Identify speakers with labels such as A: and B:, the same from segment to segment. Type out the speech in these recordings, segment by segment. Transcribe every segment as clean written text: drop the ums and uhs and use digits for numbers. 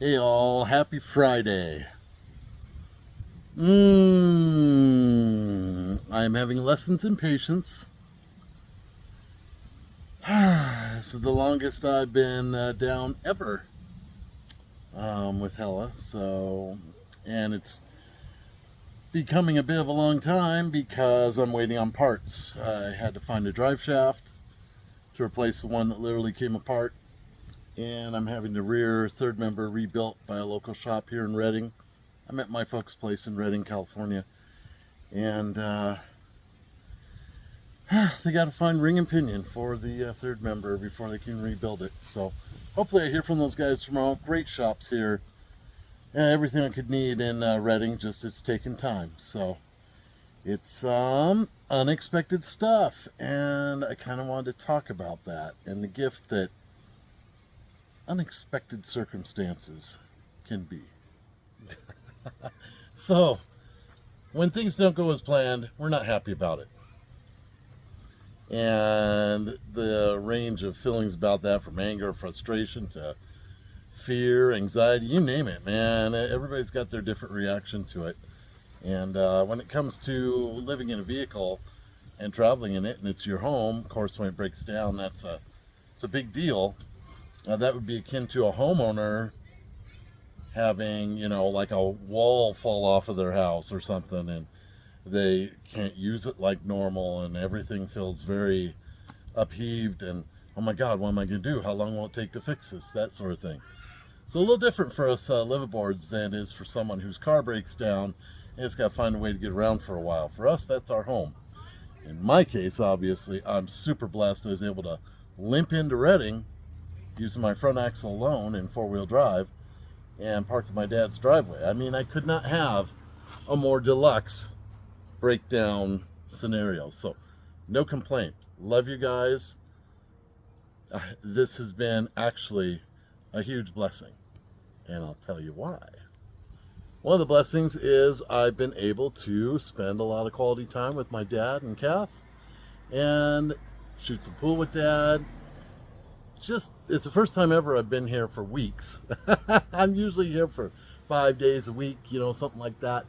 A: Hey all, happy Friday. I'm having lessons in patience. This is the longest I've been down ever with Hella, and it's becoming a bit of a long time because I'm waiting on parts. I had to find a drive shaft to replace the one that literally came apart, and I'm having the rear third member rebuilt by a local shop here in Redding. I'm at my folks' place in Redding, California, and they got to find ring and pinion for the third member before they can rebuild it. So hopefully I hear from those guys tomorrow. Great shops here. Everything I could need in Reading, just it's taking time. So it's unexpected stuff, and I kind of wanted to talk about that and the gift that unexpected circumstances can be. So when things don't go as planned, we're not happy about it. And the range of feelings about that, from anger, frustration to fear, anxiety, you name it, man. Everybody's got their different reaction to it. And when it comes to living in a vehicle and traveling in it, and it's your home, of course, when it breaks down, it's a big deal. That would be akin to a homeowner having, like a wall fall off of their house or something, and they can't use it like normal, and everything feels very upheaved, and oh my god, what am I going to do? How long will it take to fix this? That sort of thing. So a little different for us liveaboards than it is for someone whose car breaks down and it's got to find a way to get around for a while. For us, that's our home. In my case, obviously, I'm super blessed. I was able to limp into Reading using my front axle alone in four-wheel drive and park in my dad's driveway. I mean, I could not have a more deluxe breakdown scenario. So no complaint. Love you guys. This has been actually a huge blessing, and I'll tell you why. One of the blessings is I've been able to spend a lot of quality time with my dad and Kath and shoot some pool with dad. Just, it's the first time ever I've been here for weeks. I'm usually here for 5 days a week, something like that.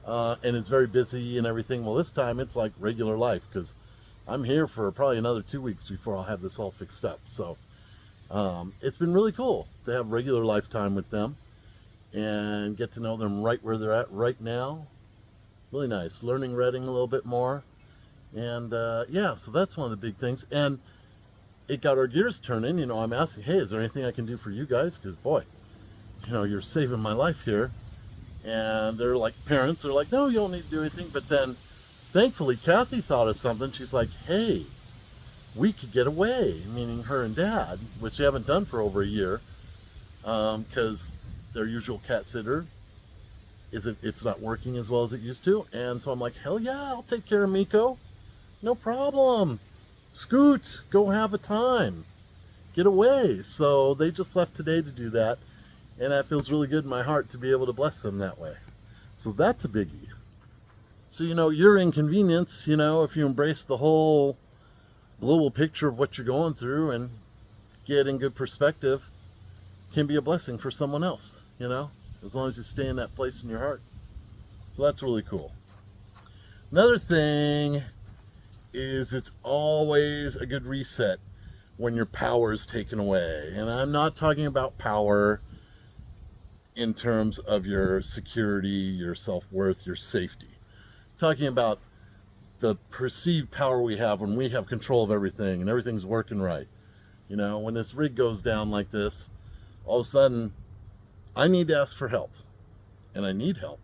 A: And it's very busy and everything. Well, this time it's like regular life because I'm here for probably another 2 weeks before I'll have this all fixed up. So it's been really cool to have regular lifetime with them and get to know them right where they're at right now. Really nice. Learning Reading a little bit more. And yeah, so that's one of the big things. And it got our gears turning. I'm asking, hey, is there anything I can do for you guys? Because, boy, you're saving my life here. And they're like, parents are like, no, you don't need to do anything. But then, thankfully, Kathy thought of something. She's like, hey, we could get away, meaning her and dad, which they haven't done for over a year, because their usual cat sitter it's not working as well as it used to. And so I'm like, hell yeah, I'll take care of Miko. No problem. Scoot, go have a time. Get away. So they just left today to do that. And that feels really good in my heart to be able to bless them that way. So that's a biggie. So, your inconvenience, if you embrace the whole global picture of what you're going through and get in good perspective, can be a blessing for someone else, as long as you stay in that place in your heart. So that's really cool. Another thing is it's always a good reset when your power is taken away. And I'm not talking about power in terms of your security, your self-worth, your safety. I'm talking about the perceived power we have when we have control of everything and everything's working right. When this rig goes down like this, all of a sudden, I need to ask for help. And I need help.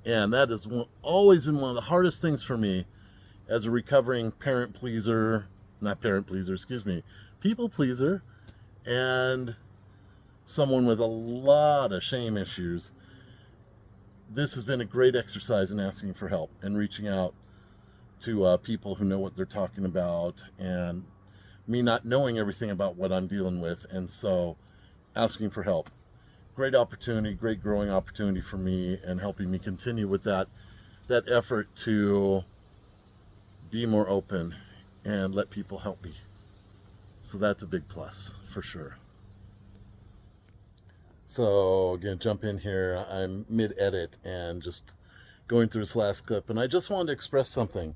A: And that has always been one of the hardest things for me as a recovering people pleaser, and someone with a lot of shame issues. This has been a great exercise in asking for help and reaching out to people who know what they're talking about, and me not knowing everything about what I'm dealing with, and so asking for help. Great opportunity, great growing opportunity for me, and helping me continue with that effort to be more open and let people help me. So that's a big plus for sure. So again, jump in here. I'm mid-edit and just going through this last clip, and I just wanted to express something.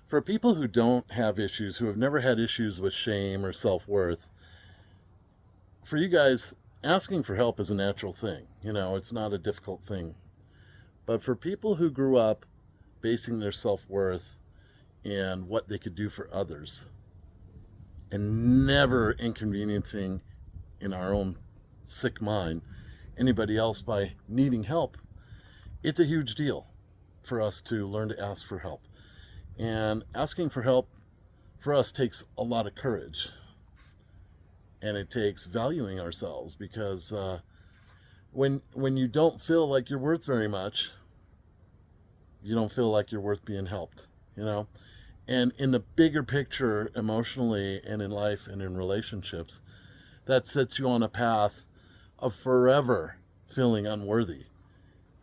A: For people who don't have issues, who have never had issues with shame or self-worth, for you guys, asking for help is a natural thing. It's not a difficult thing. But for people who grew up basing their self-worth in what they could do for others and never inconveniencing in our own sick mind anybody else by needing help, it's a huge deal for us to learn to ask for help. And asking for help for us takes a lot of courage, and it takes valuing ourselves, because when you don't feel like you're worth very much, you don't feel like you're worth being helped. And in the bigger picture, emotionally and in life and in relationships, that sets you on a path of forever feeling unworthy.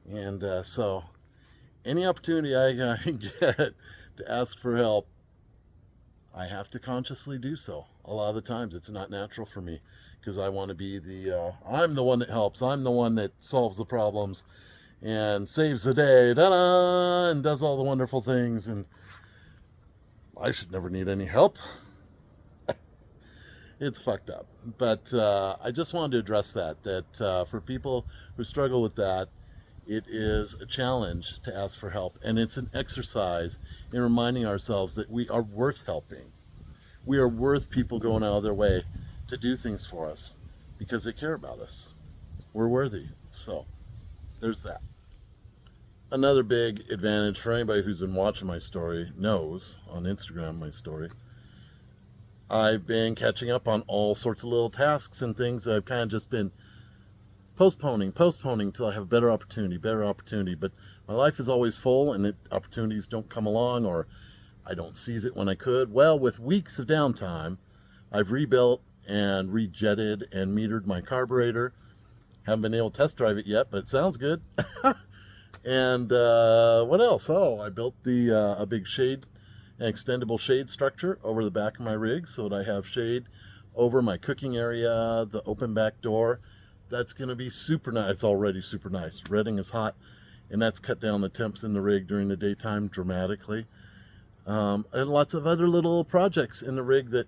A: And so any opportunity I get to ask for help, I have to consciously do so. A lot of the times it's not natural for me, because I want to be I'm the one that helps. I'm the one that solves the problems and saves the day, da-da, and does all the wonderful things. And I should never need any help. It's fucked up. But I just wanted to address that for people who struggle with that, it is a challenge to ask for help. And it's an exercise in reminding ourselves that we are worth helping. We are worth people going out of their way to do things for us because they care about us. We're worthy. So there's that. Another big advantage for anybody who's been watching my story knows on Instagram, my story, I've been catching up on all sorts of little tasks and things that I've kind of just been postponing till I have a better opportunity. But my life is always full, and opportunities don't come along, or I don't seize it when I could. Well, with weeks of downtime, I've rebuilt and rejetted and metered my carburetor. Haven't been able to test drive it yet, but it sounds good. And what else? Oh, I built a big shade, an extendable shade structure over the back of my rig, so that I have shade over my cooking area, the open back door. That's going to be super nice. It's already super nice. Redding is hot, and that's cut down the temps in the rig during the daytime dramatically. And lots of other little projects in the rig that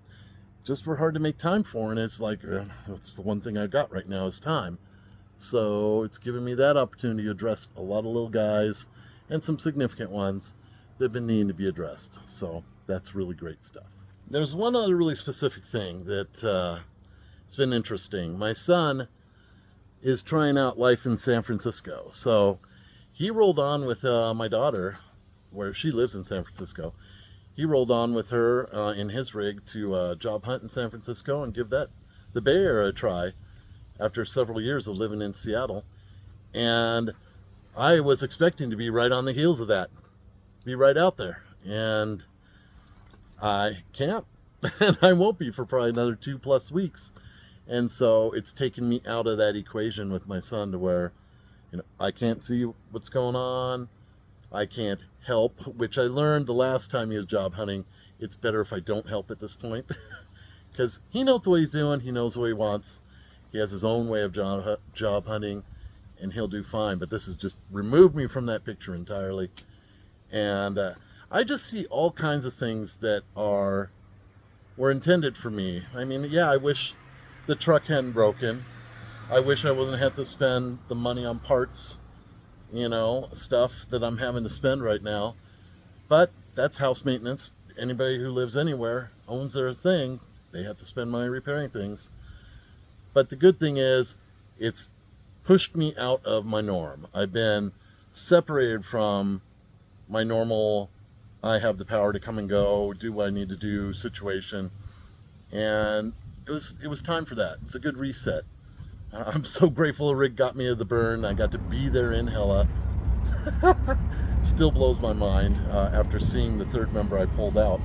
A: just were hard to make time for, and it's like, that's the one thing I got right now is time. So it's given me that opportunity to address a lot of little guys and some significant ones that have been needing to be addressed. So that's really great stuff. There's one other really specific thing that it's been interesting. My son is trying out life in San Francisco. So he rolled on with my daughter, where she lives in San Francisco. He rolled on with her in his rig to job hunt in San Francisco and give the Bay Area a try after several years of living in Seattle. And I was expecting to be right on the heels of that, be right out there. And I can't, and I won't be for probably another 2+ weeks. And so it's taken me out of that equation with my son to where, I can't see what's going on. I can't help, which I learned the last time he was job hunting. It's better if I don't help at this point, because he knows what he's doing. He knows what he wants. He has his own way of job hunting, and he'll do fine. But this has just removed me from that picture entirely. And I just see all kinds of things that were intended for me. I mean, yeah, I wish the truck hadn't broken. I wish I wasn't have to spend the money on parts, stuff that I'm having to spend right now. But that's house maintenance. Anybody who lives anywhere owns their thing. They have to spend money repairing things. But the good thing is, it's pushed me out of my norm. I've been separated from my normal, I have the power to come and go, do what I need to do situation. And it was time for that. It's a good reset. I'm so grateful the rig got me to the burn. I got to be there in Hella. Still blows my mind after seeing the third member I pulled out,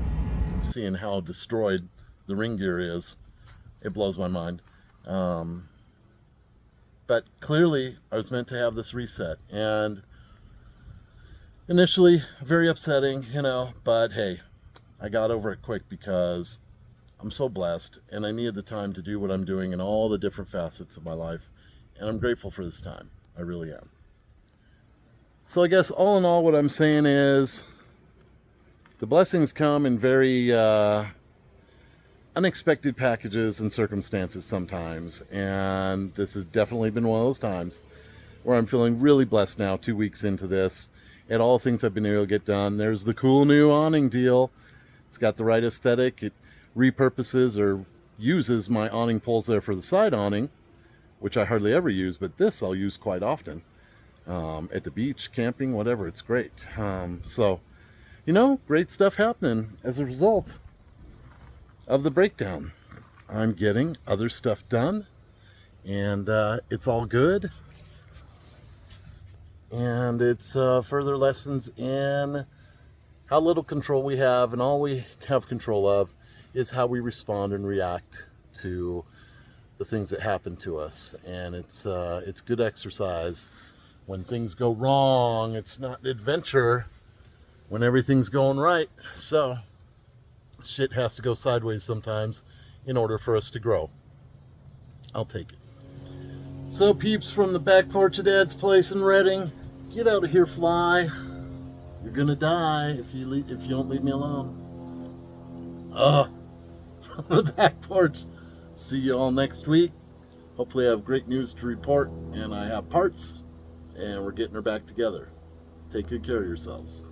A: seeing how destroyed the ring gear is. It blows my mind. But clearly I was meant to have this reset, and initially very upsetting, but hey, I got over it quick because I'm so blessed, and I needed the time to do what I'm doing in all the different facets of my life and I'm grateful for this time. I really am. So I guess all in all, what I'm saying is the blessings come in very unexpected packages and circumstances sometimes, and this has definitely been one of those times where I'm feeling really blessed now, 2 weeks into this, at all things I've been able to get done. There's the cool new awning deal. It's got the right aesthetic. It repurposes or uses my awning poles there for the side awning, which I hardly ever use, but this I'll use quite often. At the beach, camping, whatever, it's great. So, great stuff happening as a result of the breakdown. I'm getting other stuff done, and it's all good. And it's further lessons in how little control we have, and all we have control of is how we respond and react to the things that happen to us. And it's good exercise when things go wrong. It's not an adventure when everything's going right. So shit has to go sideways sometimes in order for us to grow. I'll take it. So peeps from the back porch of Dad's place in Reading, get out of here, fly. You're gonna die if you don't leave me alone. From the back porch. See you all next week. Hopefully I have great news to report, and I have parts, and we're getting her back together. Take good care of yourselves.